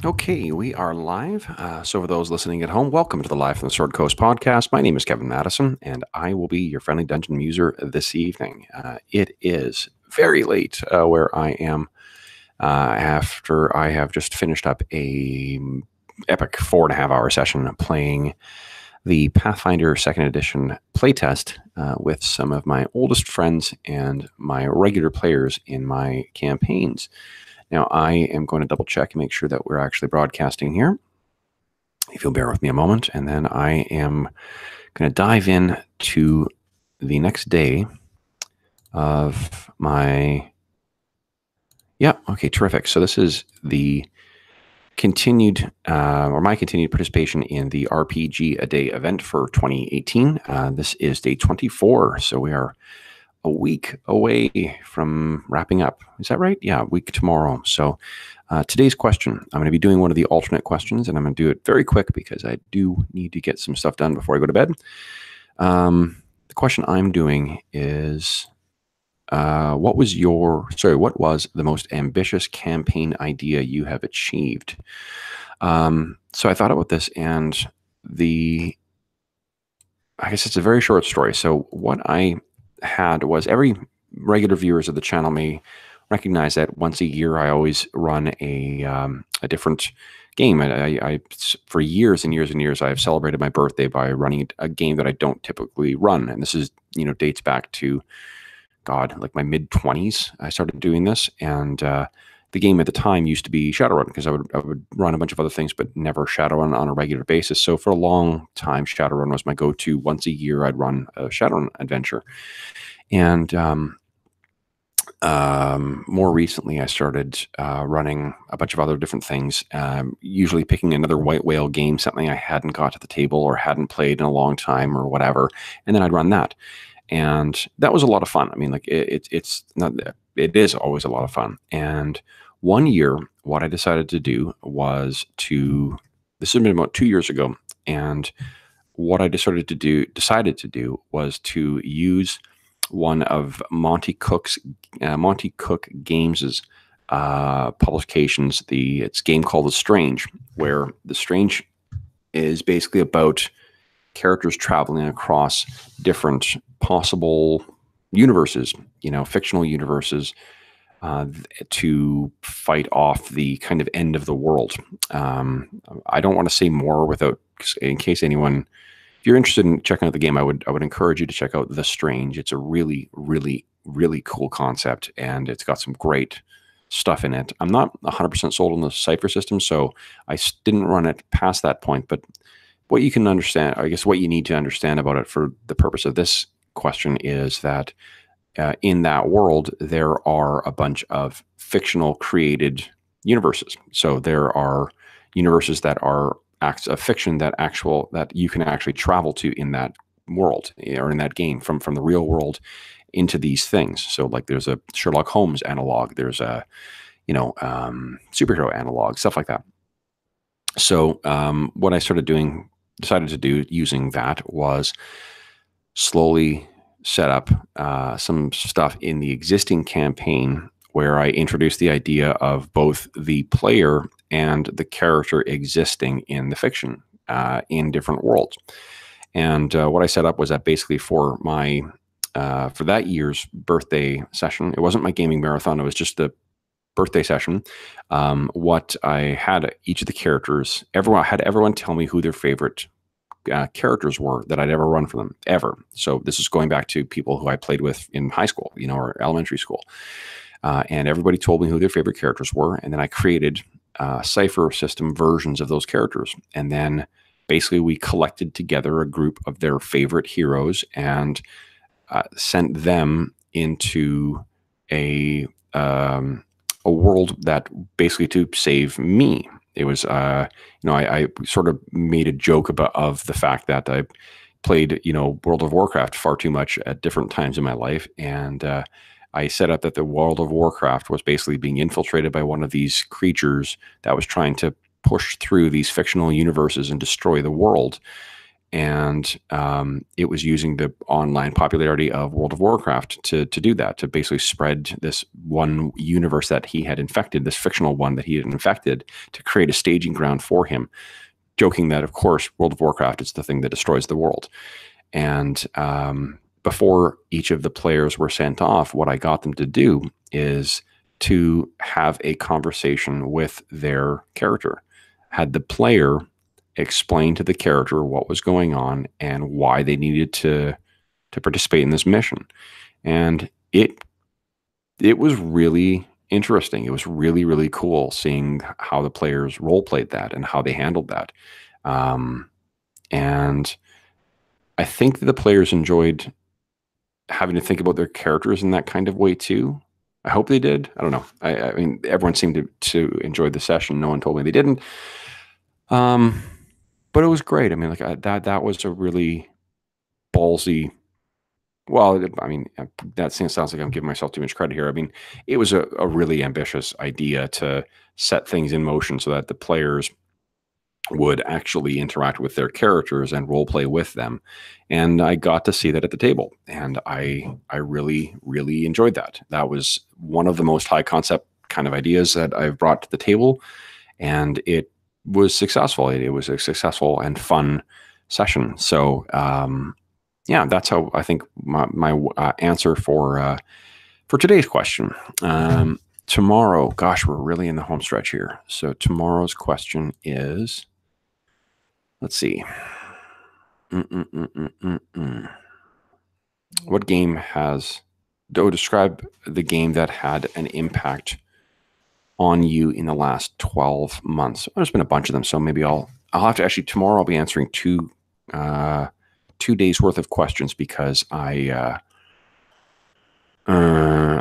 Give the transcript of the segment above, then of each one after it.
Okay, we are live. So, for those listening at home, welcome to the Live from the Sword Coast podcast. My name is Kevin Madison, and I will be your friendly dungeon muser this evening. It is very late where I am after I have just finished up a epic 4.5 hour session playing the Pathfinder 2nd Edition playtest with some of my oldest friends and my regular players in my campaigns. Now, I am going to double check and make sure that we're actually broadcasting here. If you'll bear with me a moment, and then I am going to dive in to the next day of my... Yeah, okay, terrific. So this is the continued, or my continued participation in the RPGaDay event for 2018. This is day 24, so we are a week away from wrapping up. Is that right? Yeah, a week tomorrow. So today's question, I'm going to be doing one of the alternate questions, and I'm going to do it very quick because I do need to get some stuff done before I go to bed. The question I'm doing is, what was the most ambitious campaign idea you have achieved? So I thought about this, and I guess it's a very short story. So what I had was, every regular viewers of the channel may recognize that once a year I always run a different game. I for years and years and years I've celebrated my birthday by running a game that I don't typically run, and this is dates back to like my mid-20s. I started doing this, and the game at the time used to be Shadowrun, because I would run a bunch of other things, but never Shadowrun on a regular basis. So for a long time, Shadowrun was my go-to. Once a year, I'd run a Shadowrun adventure. And more recently, I started running a bunch of other different things, usually picking another white whale game, something I hadn't got to the table or hadn't played in a long time or whatever, and then I'd run that. And that was a lot of fun. I mean, like it is always a lot of fun. And one year, what I decided to do was this has been about 2 years ago, and what I decided to do was to use one of Monty Cook Games' publications. It's a game called The Strange, where The Strange is basically about characters traveling across different possible universes, fictional universes, to fight off the kind of end of the world. I don't want to say more in case anyone, if you're interested in checking out the game, I would encourage you to check out The Strange. It's a really, really, really cool concept, and it's got some great stuff in it. I'm not 100% sold on the cipher system, so I didn't run it past that point, but what you can understand, I guess what you need to understand about it for the purpose of this question, is that in that world, there are a bunch of fictional created universes. So there are universes that are acts of fiction that you can actually travel to in that world, or in that game, from the real world into these things. So like there's a Sherlock Holmes analog, there's a superhero analog, stuff like that. So what I decided to do using that was slowly set up some stuff in the existing campaign where I introduced the idea of both the player and the character existing in the fiction in different worlds. And what I set up was that basically for that year's birthday session, it wasn't my gaming marathon, it was just the birthday session. What I had each of the characters, everyone tell me who their favorite characters were that I'd ever run for them, ever. So this is going back to people who I played with in high school, or elementary school. And everybody told me who their favorite characters were. And then I created cipher system versions of those characters. And then basically we collected together a group of their favorite heroes and sent them into a world that basically to save me. It was, I sort of made a joke of the fact that I played, World of Warcraft far too much at different times in my life. And I set up that the World of Warcraft was basically being infiltrated by one of these creatures that was trying to push through these fictional universes and destroy the world. And it was using the online popularity of World of Warcraft to do that, to basically spread this one universe that he had infected, this fictional one that he had infected, to create a staging ground for him, joking that, of course, World of Warcraft is the thing that destroys the world. And before each of the players were sent off, what I got them to do is to have a conversation with their character. Had the player explain to the character what was going on and why they needed to participate in this mission. And it was really interesting. It was really, really cool seeing how the players role played that and how they handled that. And I think that the players enjoyed having to think about their characters in that kind of way too. I hope they did. I don't know. I mean, everyone seemed to enjoy the session. No one told me they didn't. But it was great. I mean, like that was a really ballsy. Well, I mean, that sounds like I'm giving myself too much credit here. I mean, it was a really ambitious idea to set things in motion so that the players would actually interact with their characters and role play with them. And I got to see that at the table. And I really, really enjoyed that. That was one of the most high concept kind of ideas that I've brought to the table. And it was successful. It was a successful and fun session. So, yeah, that's how I think my answer for today's question. Tomorrow, gosh, we're really in the home stretch here. So tomorrow's question is, let's see. What game describe the game that had an impact on you in the last 12 months? There's been a bunch of them, so maybe I'll have to actually, tomorrow I'll be answering 2 days worth of questions because I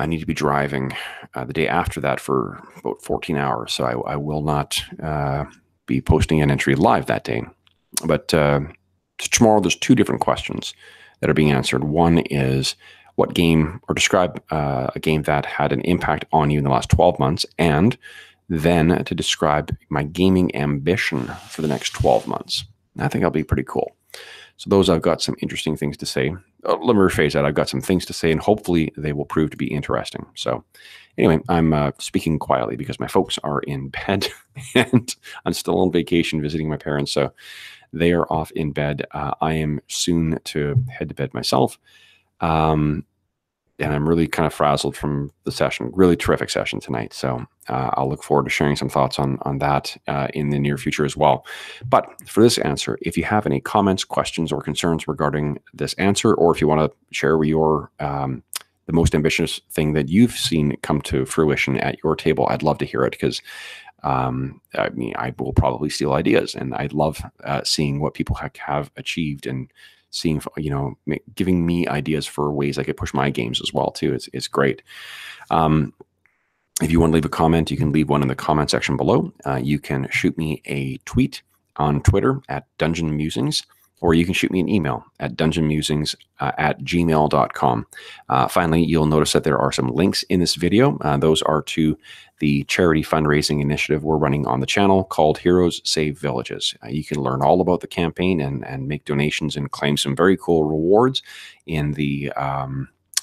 need to be driving the day after that for about 14 hours. So I will not be posting an entry live that day. But tomorrow there's 2 different questions that are being answered. One is what game, or describe a game that had an impact on you in the last 12 months, and then to describe my gaming ambition for the next 12 months. I think that'll be pretty cool. So those, I've got some interesting things to say. Let me rephrase that. I've got some things to say, and hopefully they will prove to be interesting. So anyway, I'm speaking quietly because my folks are in bed and I'm still on vacation visiting my parents. So they are off in bed. I am soon to head to bed myself. And I'm really kind of frazzled from the session. Really terrific session tonight. So I'll look forward to sharing some thoughts on that in the near future as well. But for this answer, if you have any comments, questions, or concerns regarding this answer, or if you want to share your the most ambitious thing that you've seen come to fruition at your table, I'd love to hear it, because I mean, I will probably steal ideas, and I'd love seeing what people have achieved, and seeing, giving me ideas for ways I could push my games as well too. It's great. If you want to leave a comment, you can leave one in the comment section below. You can shoot me a tweet on Twitter at Dungeon Musings, or you can shoot me an email at dungeonmusings@gmail.com. Finally, you'll notice that there are some links in this video. Those are to the charity fundraising initiative we're running on the channel called Heroes Save Villages. You can learn all about the campaign and make donations and claim some very cool rewards in the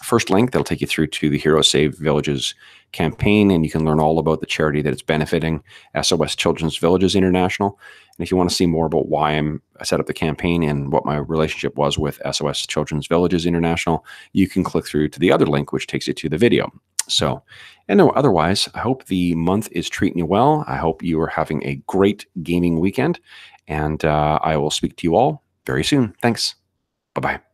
first link. That'll take you through to the Heroes Save Villages campaign, and you can learn all about the charity that it's benefiting, SOS Children's Villages International. And if you want to see more about why I set up the campaign and what my relationship was with SOS Children's Villages International, you can click through to the other link, which takes you to the video. So, and no, otherwise, I hope the month is treating you well. I hope you are having a great gaming weekend, and I will speak to you all very soon. Thanks. Bye-bye.